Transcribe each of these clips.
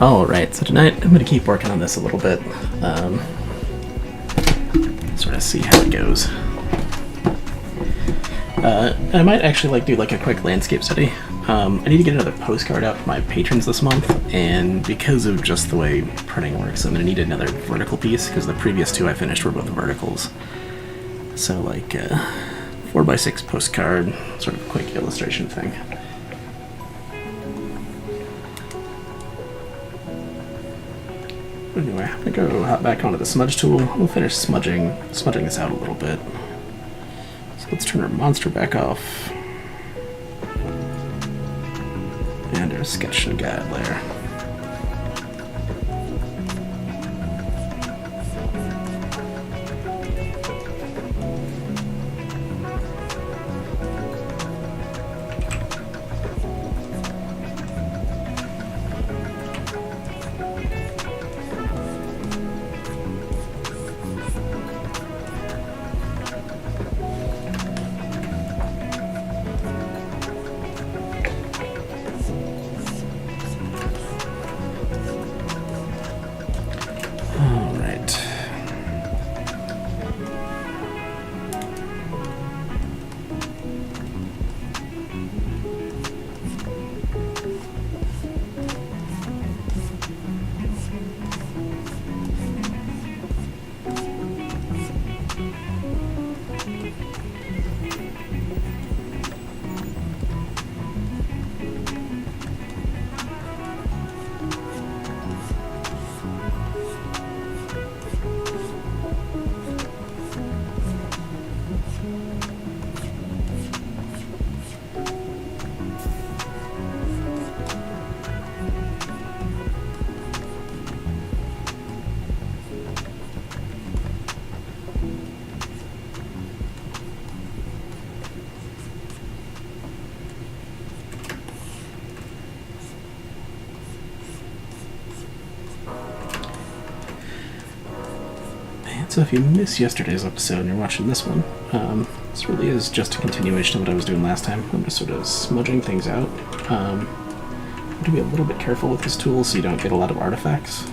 Alright, so tonight I'm going to keep working on this a little bit. Sort of see how it goes. I might actually do a quick landscape study. I need to get another postcard out for my patrons this month, and because of just the way printing works, I'm going to need another vertical piece, because the previous two I finished were both verticals. So 4x6 postcard, sort of quick illustration thing. Anyway, I'm going to go hop back onto the smudge tool. We'll finish smudging this out a little bit. So let's turn our monster back off. And our sketch and guide layer. So if you missed yesterday's episode and you're watching this one, this really is just a continuation of what I was doing last time. I'm just sort of smudging things out. I'm going to be a little bit careful with this tool so you don't get a lot of artifacts.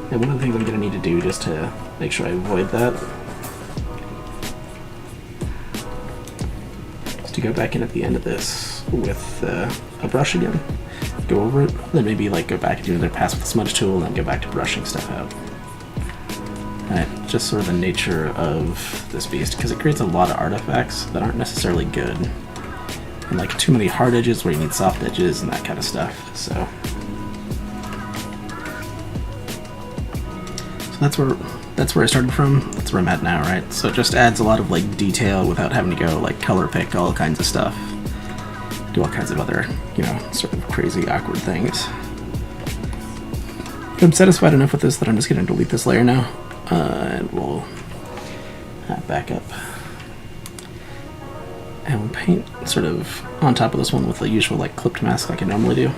And one of the things I'm going to need to do just to make sure I avoid that is to go back in at the end of this with a brush again, go over it, then maybe go back and do another pass with the smudge tool and then go back to brushing stuff out. Just sort of the nature of this beast, because it creates a lot of artifacts that aren't necessarily good, and too many hard edges where you need soft edges and that kind of stuff. So that's where I started from. That's where I'm at now, right? So it just adds a lot of detail without having to go color pick all kinds of stuff, do all kinds of other sort of crazy awkward things. I'm satisfied enough with this that I'm just going to delete this layer now. And we'll back up. And we'll paint sort of on top of this one with the usual clipped mask like I normally do.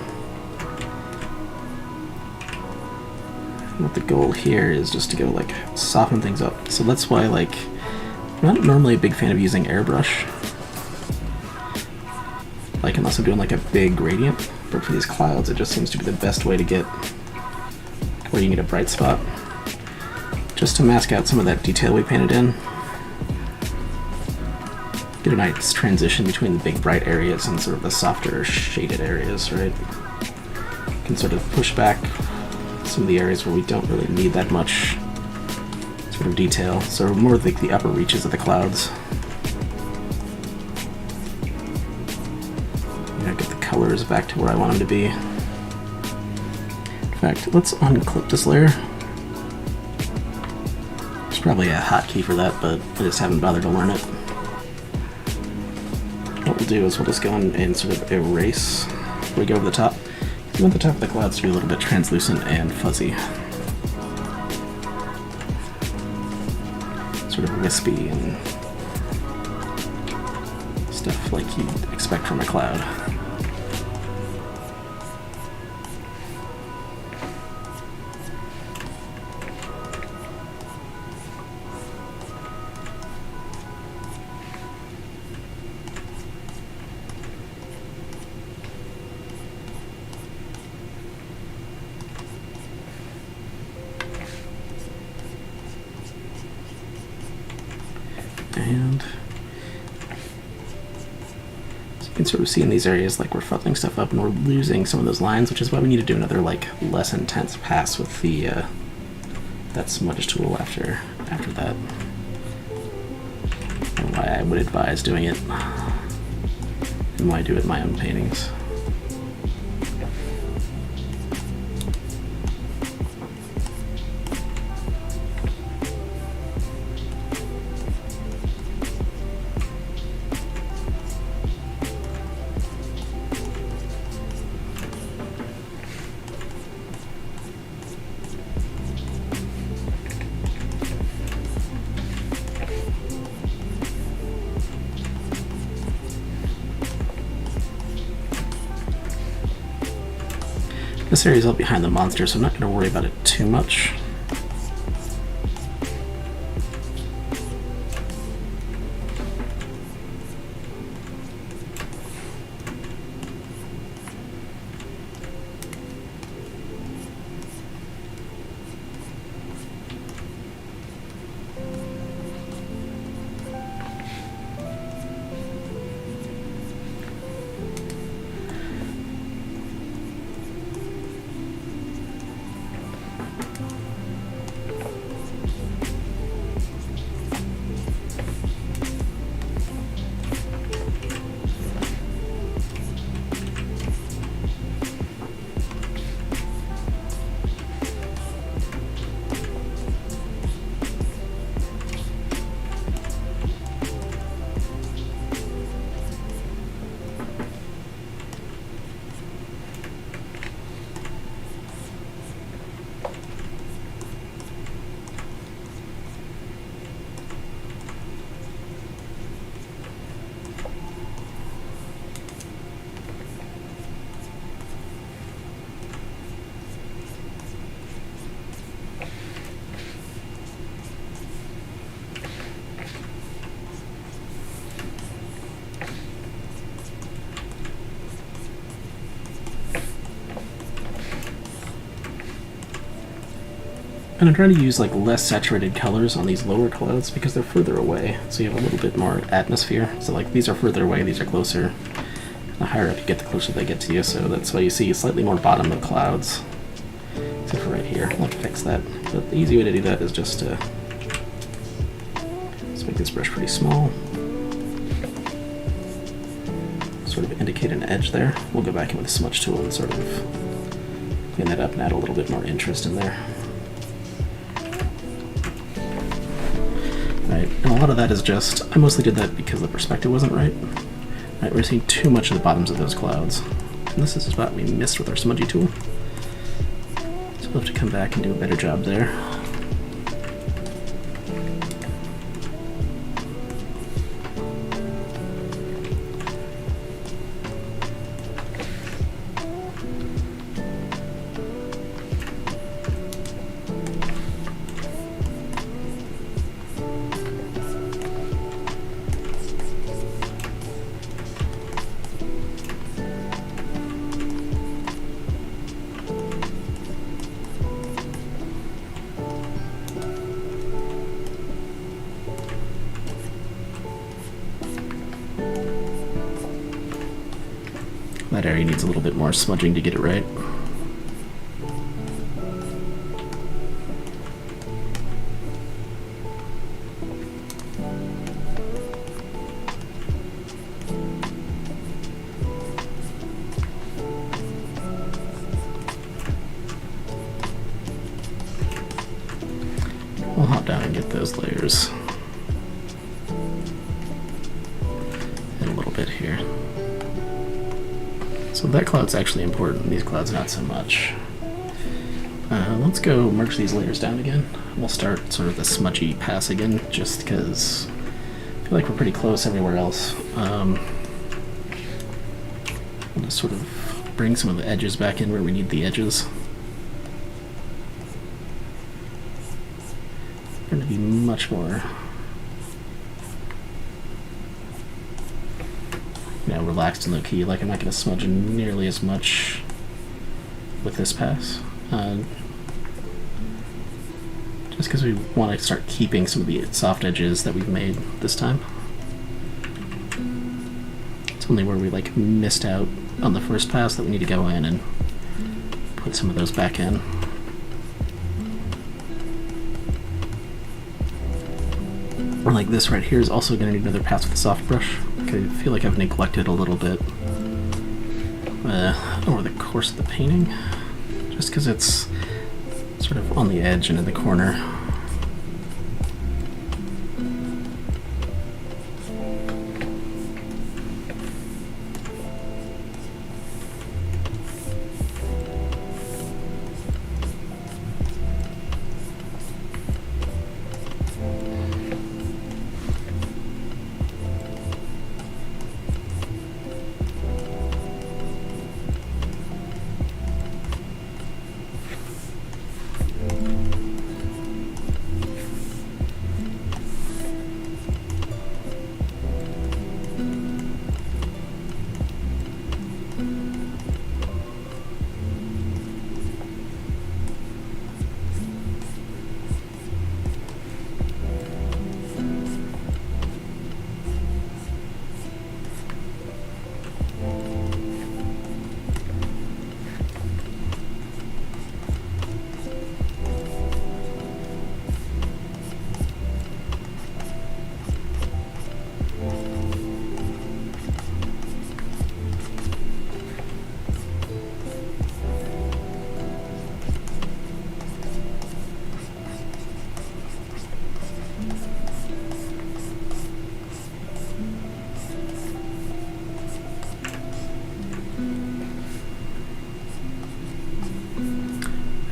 And what the goal here is just to go soften things up. So that's why I'm not normally a big fan of using airbrush. Unless I'm doing a big gradient. But for these clouds it just seems to be the best way to get where you need a bright spot. Just to mask out some of that detail we painted in. Get a nice transition between the big bright areas and sort of the softer shaded areas, right? Can sort of push back some of the areas where we don't really need that much sort of detail. So more the upper reaches of the clouds. Get the colors back to where I want them to be. In fact, let's unclip this layer. Probably a hotkey for that, but I just haven't bothered to learn it. What we'll do is we'll just go in and sort of erase where we go over the top. We want the top of the clouds to be a little bit translucent and fuzzy. Sort of wispy and stuff like you'd expect from a cloud. can sort of see in these areas like we're fuddling stuff up and we're losing some of those lines, which is why we need to do another like less intense pass with the that smudge tool after that. And why I would advise doing it and why I do it in my own paintings. This area is all behind the monster, so I'm not going to worry about it too much. And I'm trying to use like less saturated colors on these lower clouds because they're further away, so you have a little bit more atmosphere. So like these are further away, these are closer. The higher up you get, the closer they get to you, so that's why you see slightly more bottom of clouds. Except for right here. I'll have to fix that. But the easy way to do that is just to let's make this brush pretty small. Sort of indicate an edge there. We'll go back in with the smudge tool and sort of clean that up and add a little bit more interest in there. Right, and a lot of that is just, I mostly did that because the perspective wasn't right. Right, we're seeing too much of the bottoms of those clouds. And this is a spot we missed with our smudgy tool. So we'll have to come back and do a better job there. That area needs a little bit more smudging to get it right. We'll hop down and get those layers. And a little bit here. So that cloud's actually important, these clouds not so much. Let's go merge these layers down again. We'll start sort of the smudgy pass again, just because I feel like we're pretty close everywhere else. We'll just sort of bring some of the edges back in where we need the edges. Going to be much more, relaxed and low key. Like I'm not going to smudge nearly as much with this pass, just because we want to start keeping some of the soft edges that we've made this time. It's only where we like missed out on the first pass that we need to go in and put some of those back in. Like this right here is also going to need another pass with the soft brush. I feel like I've neglected a little bit over the course of the painting, just because it's sort of on the edge and in the corner.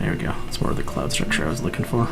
There we go. It's more of the cloud structure I was looking for.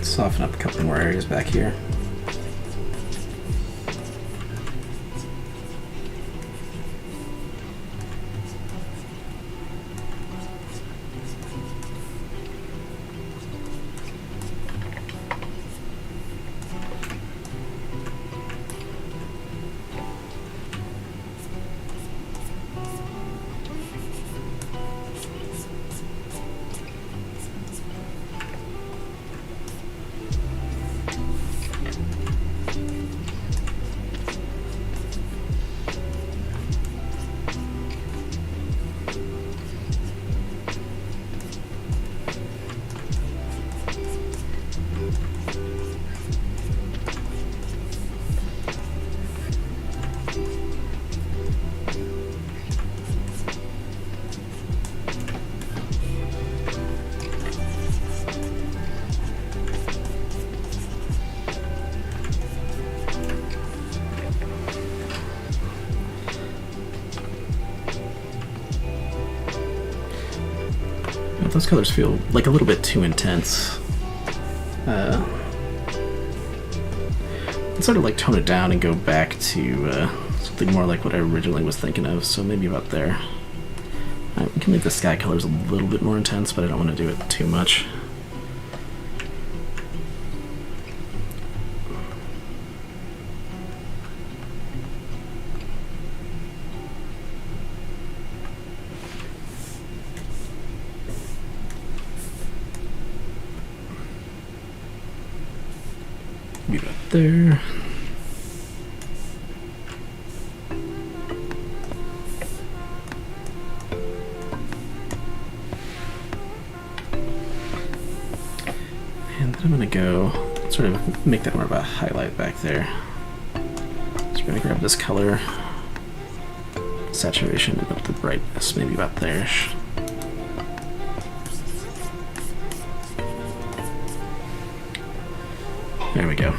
Soften up a couple more areas back here. Those colors feel like a little bit too intense. Let's sort of like tone it down and go back to something more like what I originally was thinking of, so maybe about there. We can make the sky colors a little bit more intense, but I don't want to do it too much. there. And then I'm going to go sort of make that more of a highlight back there. So we're going to grab this color, saturation, and up the brightness, maybe about there. There we go.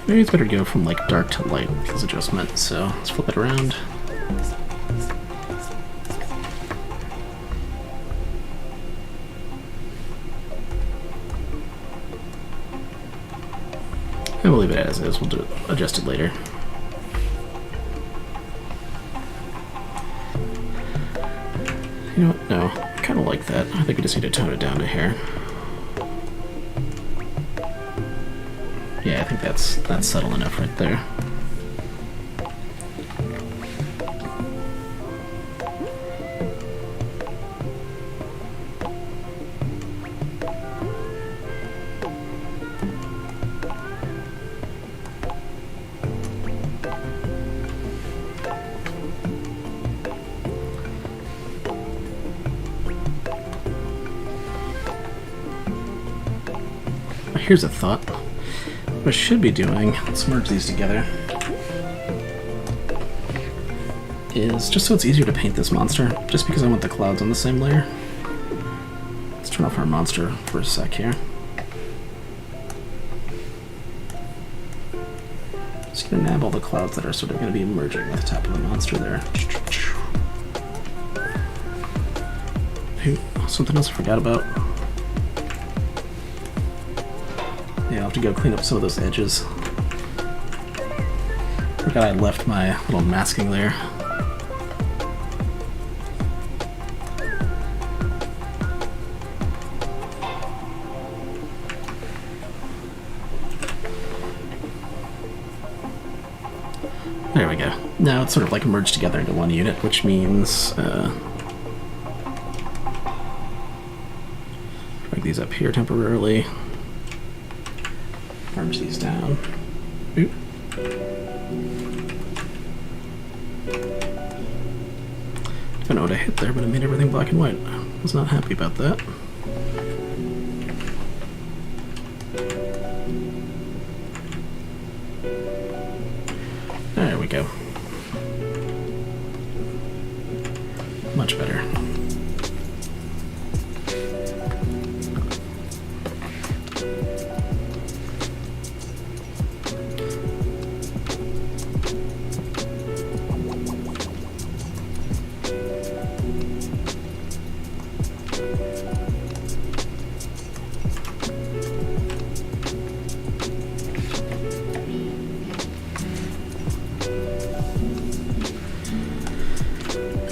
Maybe it's better to go from like dark to light with this adjustment, so let's flip it around. And we'll leave it as is, we'll adjust it later. You know what, no, I kind of like that. I think we just need to tone it down a hair. Yeah, I think that's subtle enough right there. Here's a thought. What I should be doing, let's merge these together, is just so it's easier to paint this monster, just because I want the clouds on the same layer. Let's turn off our monster for a sec here. Just gonna nab all the clouds that are sort of gonna be merging with the top of the monster there. Hey, something else I forgot about. Yeah, I'll have to go clean up some of those edges. Forgot I left my little masking layer. There we go. Now it's sort of like merged together into one unit, which means drag these up here temporarily. Merge these down. Oop. Don't know what I hit there, but I made everything black and white. I was not happy about that. There we go. Much better.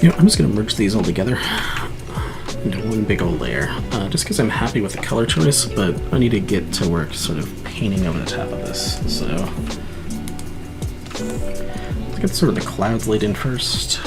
You know, I'm just going to merge these all together into one big old layer, just because I'm happy with the color choice, but I need to get to work sort of painting over the top of this. So let's get sort of the clouds laid in first.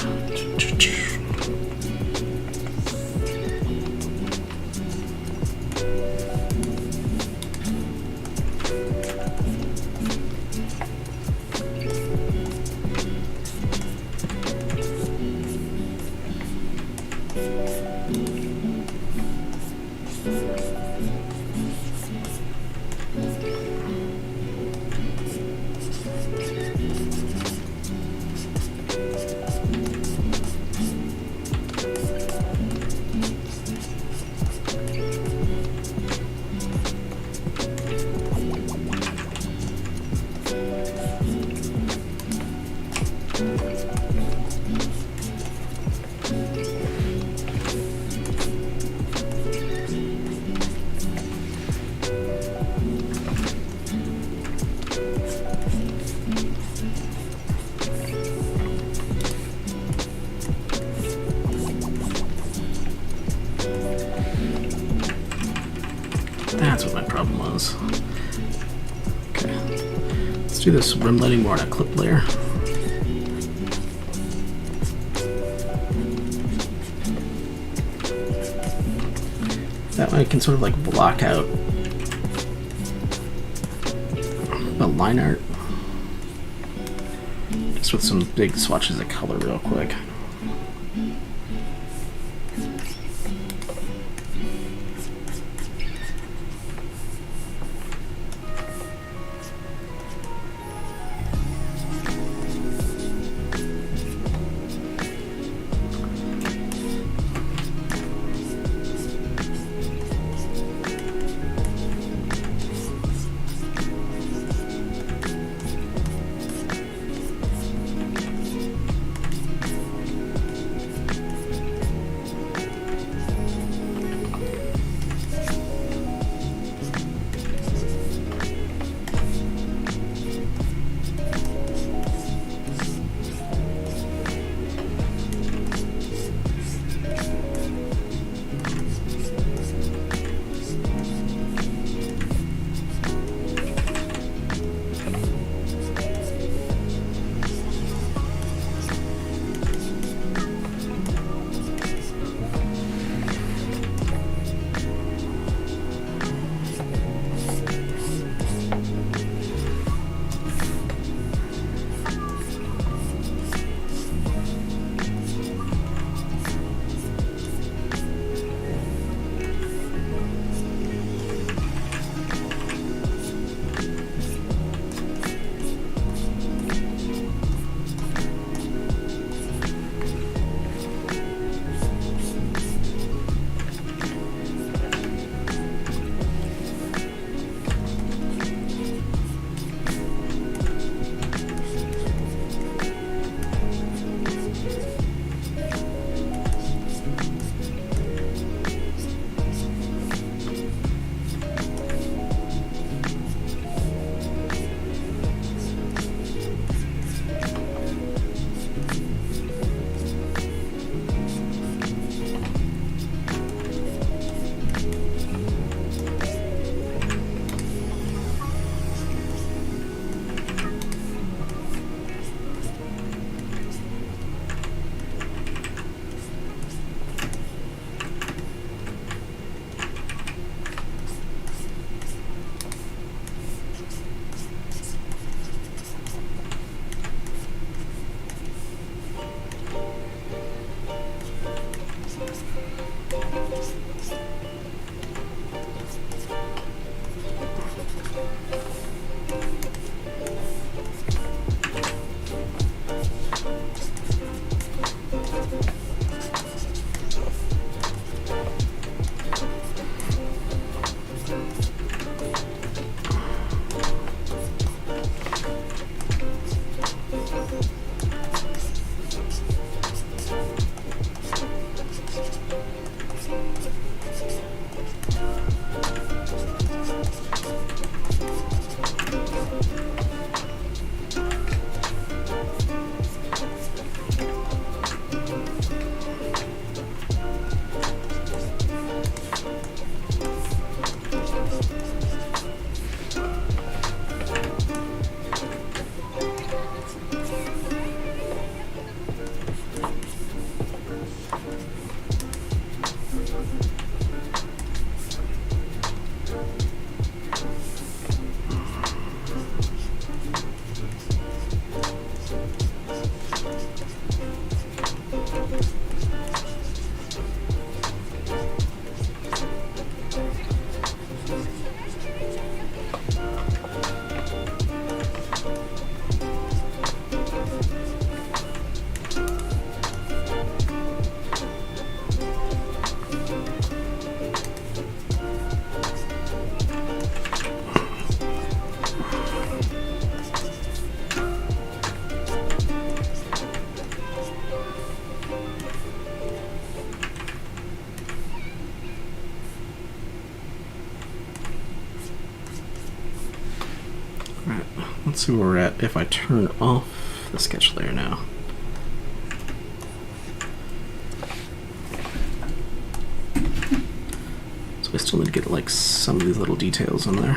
That's what my problem was. Okay. Let's do this rim lighting more on a clip layer. That way I can sort of like block out the line art just with some big swatches of color real quick. Let's see where we're at if I turn off the sketch layer now. I still need to get like some of these little details in there.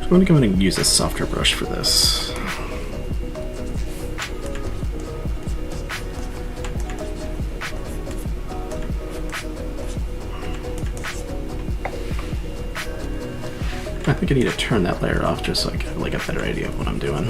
I'm going to go ahead and use a softer brush for this. I think I need to turn that layer off just so I get like a better idea of what I'm doing.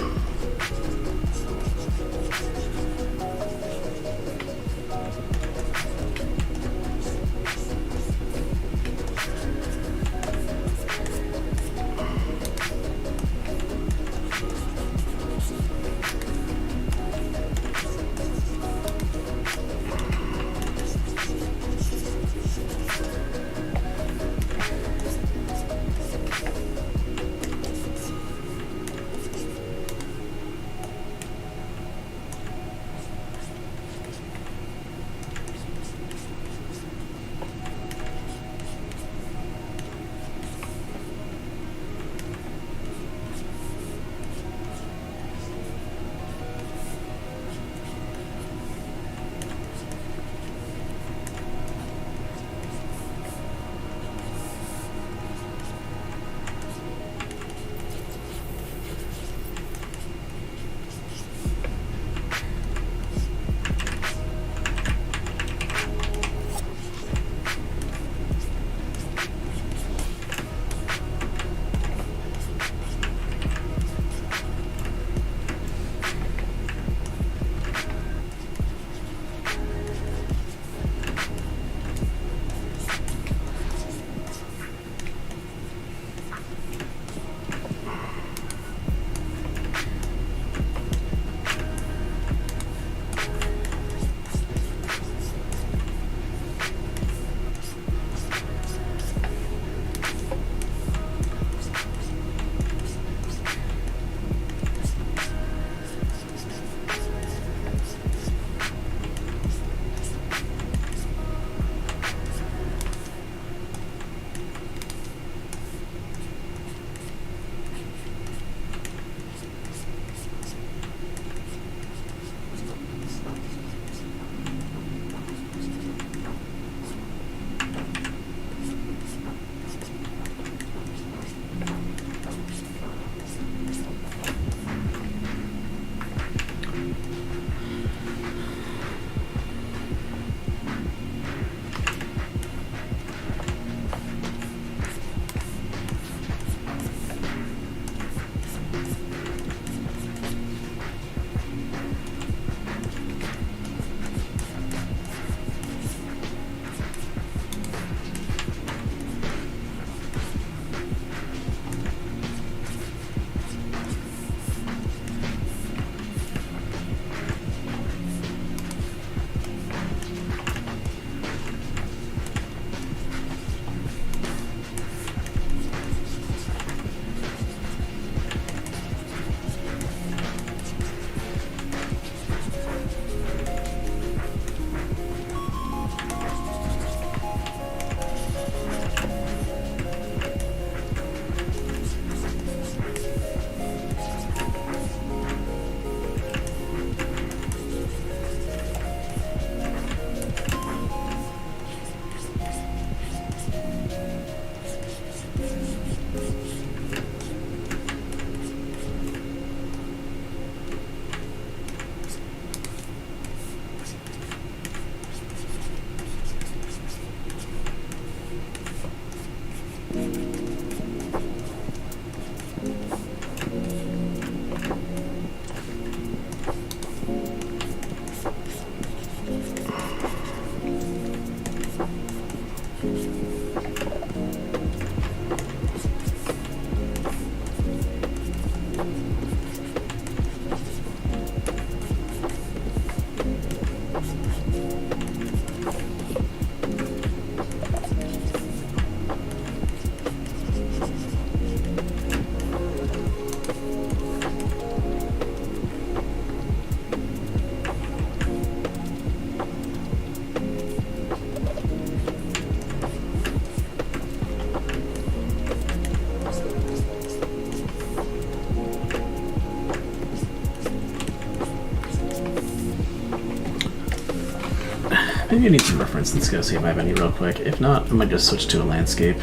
Maybe I need some reference. Let's go see if I have any real quick. If not, I might just switch to a landscape.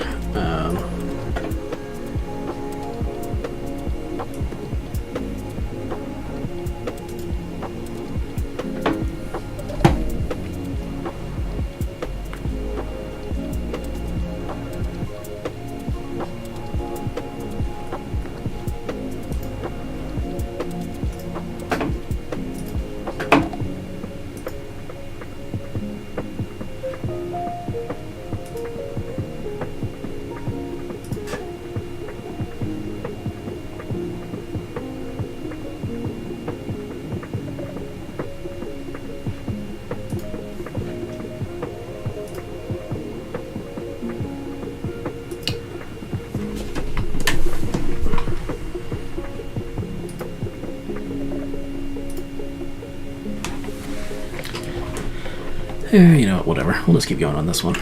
You know what, whatever. We'll just keep going on this one.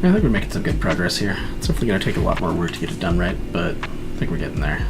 I think we're making some good progress here. It's definitely going to take a lot more work to get it done right, but I think we're getting there.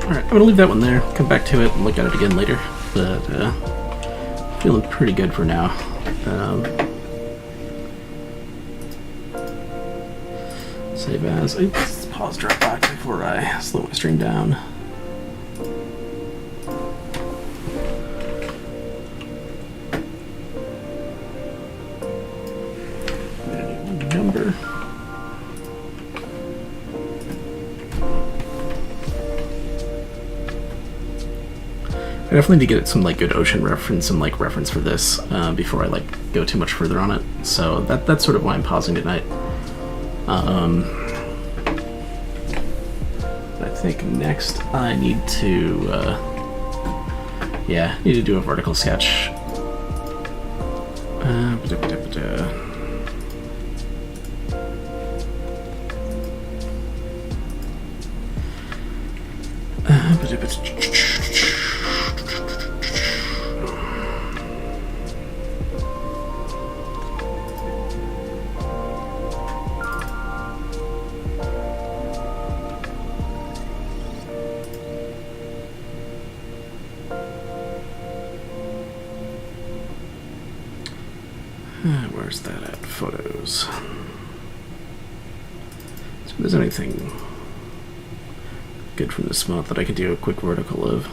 Alright, I'm gonna leave that one there, come back to it and look at it again later, but feeling pretty good for now. Save as. Oops, pause Dropbox before I slow my stream down. Number. I definitely need to get some like good ocean reference and like reference for this before I like go too much further on it. So that's sort of why I'm pausing tonight. I think next I need to need to do a vertical sketch. Where's that at? Photos. So if there's anything good from this month that I could do a quick vertical of.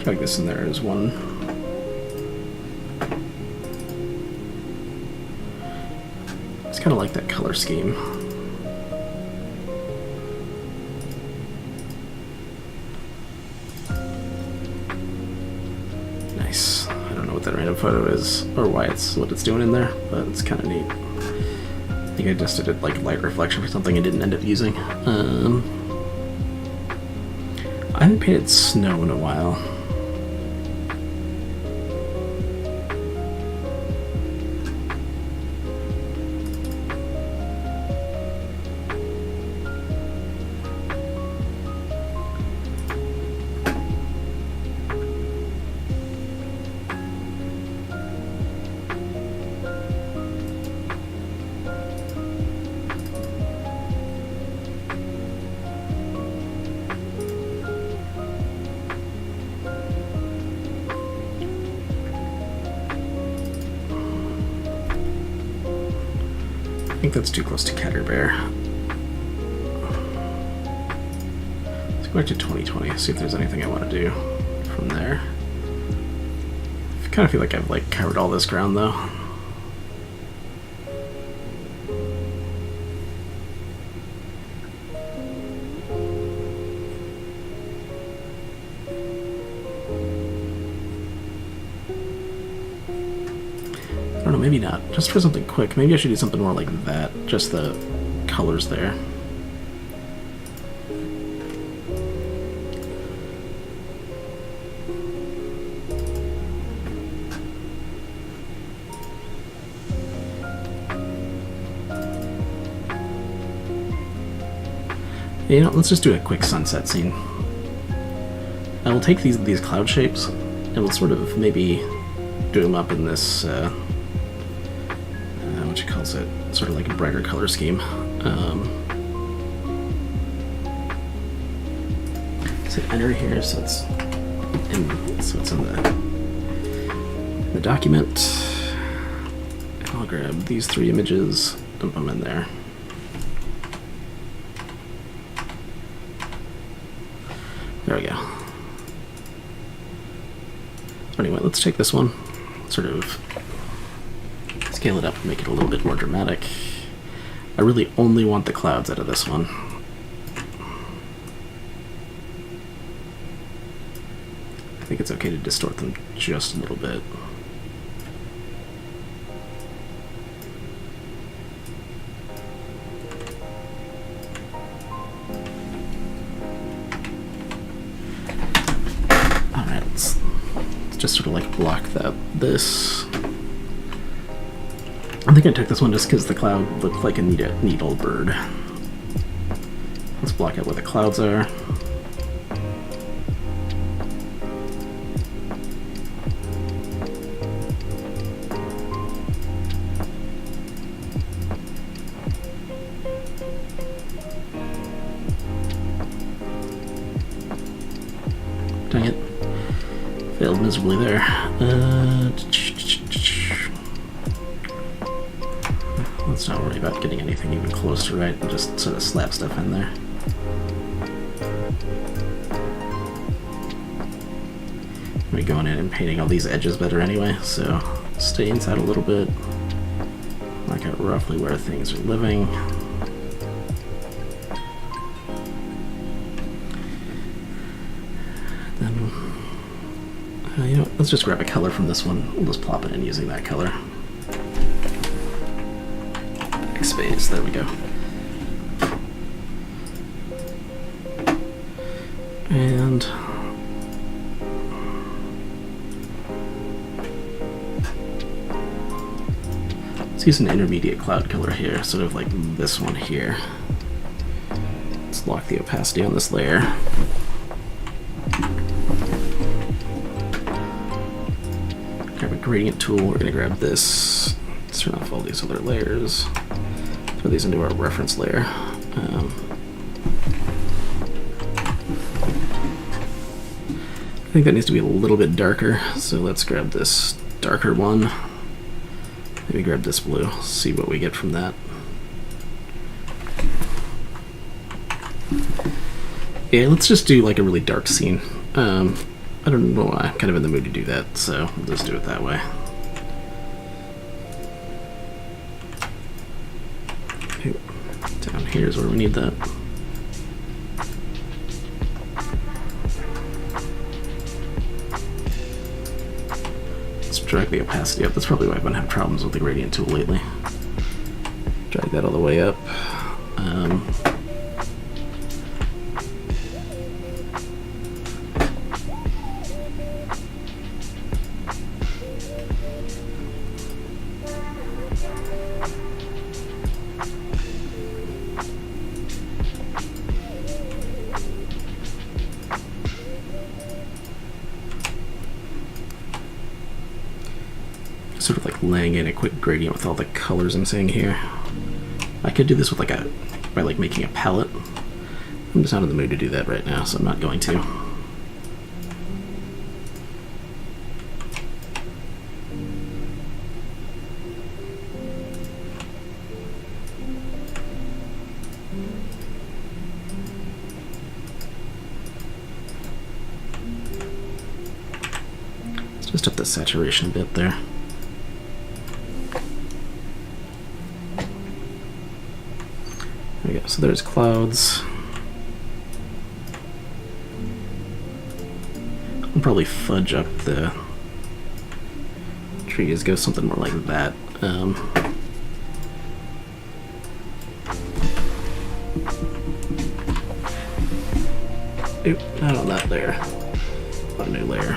Drag this in there as one. It's kind of like that color scheme. Nice. I don't know what that random photo is or why it's what it's doing in there, but it's kind of neat. I think I just did it like light reflection for something I didn't end up using. I haven't painted snow in a while. that's too close to Catter Bear. Let's go back to 2020, see if there's anything I want to do from there. I kind of feel like I've like covered all this ground though. I don't know, maybe not. Just for something quick, maybe I should do something more like that. Just the colors there. You know, let's just do a quick sunset scene. I will take these cloud shapes, and we'll sort of maybe do them up in this, what you calls it, sort of like a brighter color scheme. So enter here, so it's in the document. And I'll grab these 3 images, dump them in there. There we go. So anyway, let's take this one, sort of scale it up and make it a little bit more dramatic. I really only want the clouds out of this one. I think it's okay to distort them just a little bit. Just sort of like block this. I think I took this one just because the cloud looked like a neat old bird. Let's block out where the clouds are. Dang it. Failed miserably there. Let's not worry about getting anything even close to right and just sort of slap stuff in there. We're going in and painting all these edges better anyway, so stay inside a little bit. Mark out roughly where things are living. Then you know what, let's just grab a color from this one. We'll just plop it in using that color. Space, there we go. And let's use an intermediate cloud color here, sort of like this one here. Let's lock the opacity on this layer. Grab a gradient tool, we're going to grab this, turn off all these other layers, throw these into our reference layer. I think that needs to be a little bit darker, so let's grab this darker one. Maybe grab this blue, see what we get from that. Yeah, let's just do like a really dark scene. I don't know why, I'm kind of in the mood to do that, so we'll just do it that way. Okay, down here is where we need that. Let's drag the opacity up. That's probably why I've been having problems with the gradient tool lately. Drag that all the way up. Sort of like laying in a quick gradient with all the colors I'm seeing here. I could do this with by making a palette. I'm just not in the mood to do that right now, so I'm not going to. Just up the saturation a bit there. There we go, so there's clouds. I'll probably fudge up the trees, go something more like that. Oop, not on that layer. On a new layer.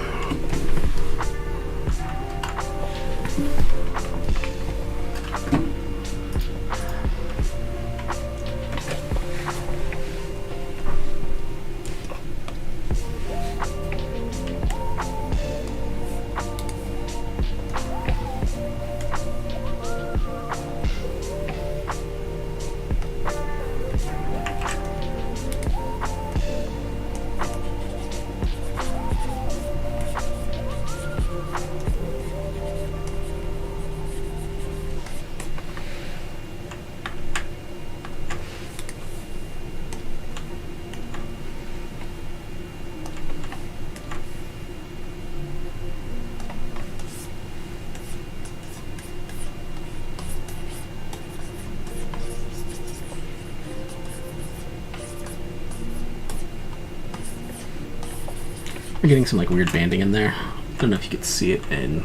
We're getting some like weird banding in there. I don't know if you could see it, but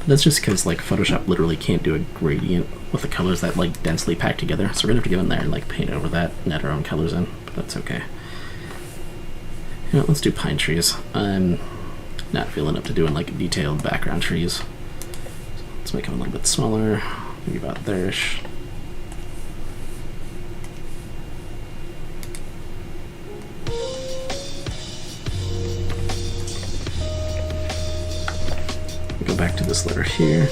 that's just because like Photoshop literally can't do a gradient with the colors that like densely pack together. So we're gonna have to get in there and like paint over that and add our own colors in, but that's okay. You know, let's do pine trees. I'm not feeling up to doing like detailed background trees. So let's make them a little bit smaller, maybe about there-ish. Go back to this layer here.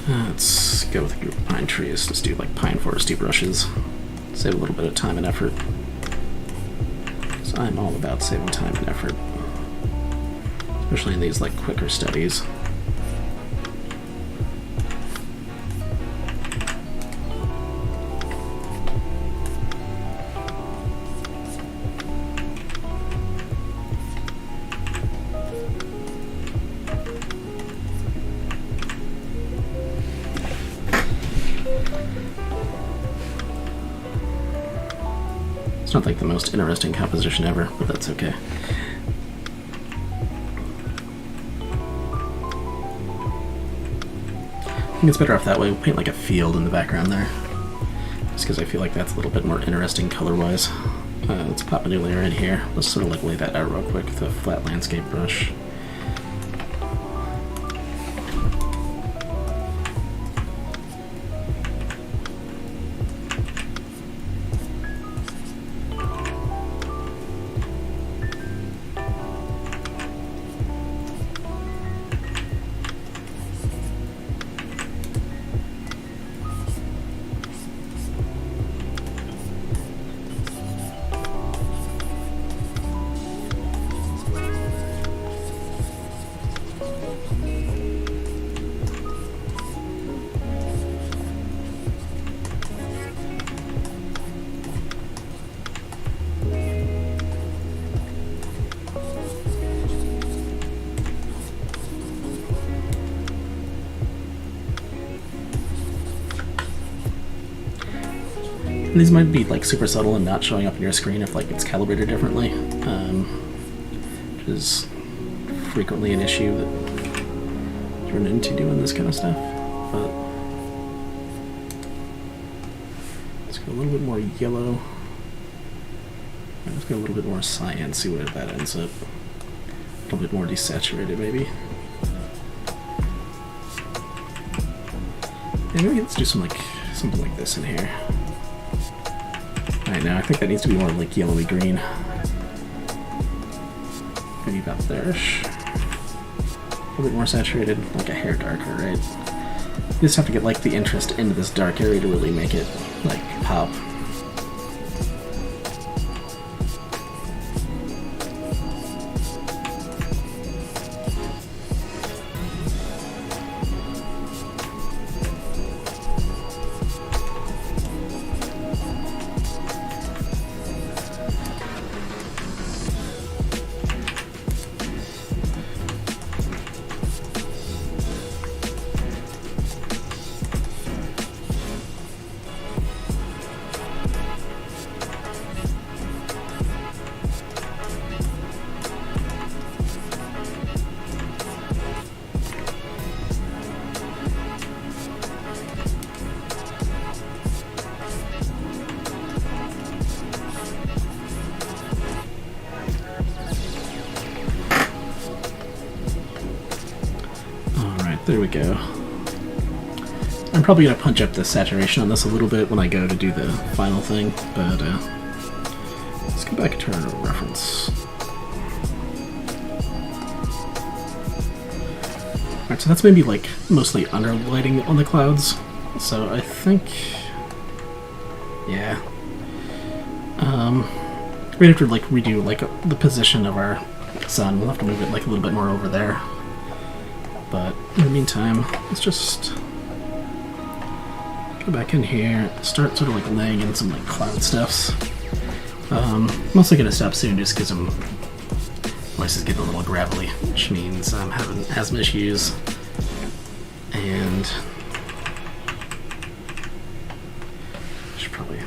Let's go with a group of pine trees. Let's do like pine foresty brushes. Save a little bit of time and effort. So I'm all about saving time and effort, especially in these like quicker studies. It's not like the most interesting composition ever, but that's okay. I think it's better off that way. We'll paint like a field in the background there, just because I feel like that's a little bit more interesting color-wise. Let's pop a new layer in here. Let's sort of like lay that out real quick with a flat landscape brush. And these might be like super subtle and not showing up on your screen if like it's calibrated differently, which is frequently an issue that you run into doing this kind of stuff. But let's go a little bit more yellow. Let's go a little bit more cyan, see where that ends up. A little bit more desaturated, maybe. Yeah, maybe let's do something like this in here. Alright, now I think that needs to be more like yellowy green. Maybe about there-ish. A little bit more saturated, like a hair darker, right? You just have to get like the interest into this dark area to really make it like pop. there we go. I'm probably going to punch up the saturation on this a little bit when I go to do the final thing, but let's go back to our reference. Alright, so that's maybe like mostly underlighting on the clouds, so I think, yeah. We'd have to like redo like the position of our sun. We'll have to move it like a little bit more over there. But in the meantime, let's just go back in here, start sort of like laying in some like cloud stuffs. I'm also gonna stop soon just because my voice is getting a little gravelly, which means I'm having asthma issues, and I should probably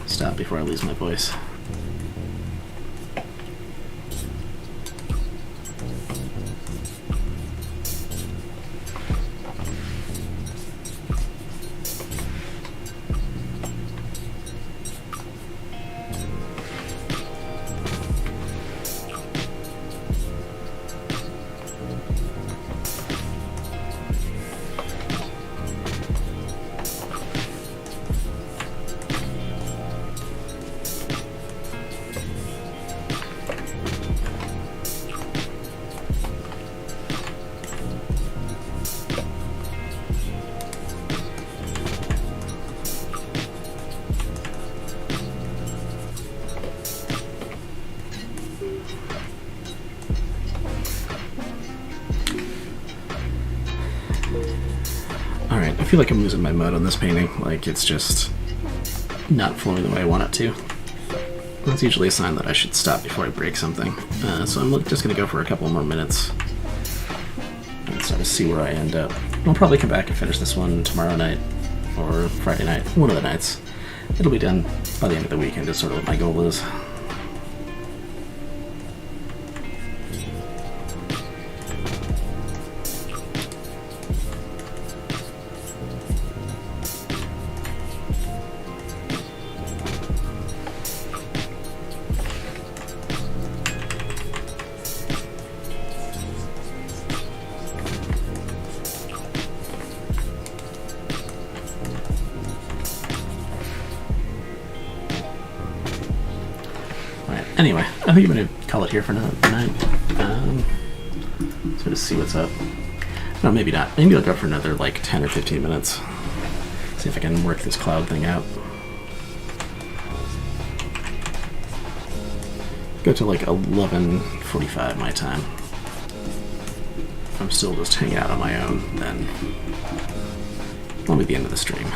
stop before I lose my voice. Alright, I feel like I'm losing my mode on this painting. Like, it's just not flowing the way I want it to. That's usually a sign that I should stop before I break something. So I'm just going to go for a couple more minutes and sort of see where I end up. I'll probably come back and finish this one tomorrow night or Friday night, one of the nights. It'll be done by the end of the weekend is sort of what my goal is. Anyway, I think I'm going to call it here for tonight. Sort of see what's up. No, maybe not. Maybe I'll go for another like 10 or 15 minutes. See if I can work this cloud thing out. Go to like 11:45 my time. If I'm still just hanging out on my own, then that'll be the end of the stream.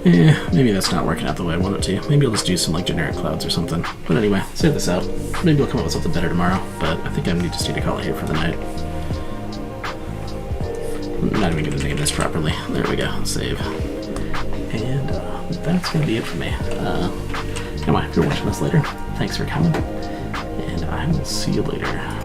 Yeah, maybe that's not working out the way I want it to. Maybe I'll just do some like generic clouds or something. But anyway, save this out. Maybe I'll come up with something better tomorrow, but I think I just need to call it here for the night. I'm not even going to name this properly. There we go. Save. And that's gonna be it for me. Anyway, if you're watching this later, thanks for coming, and I will see you later.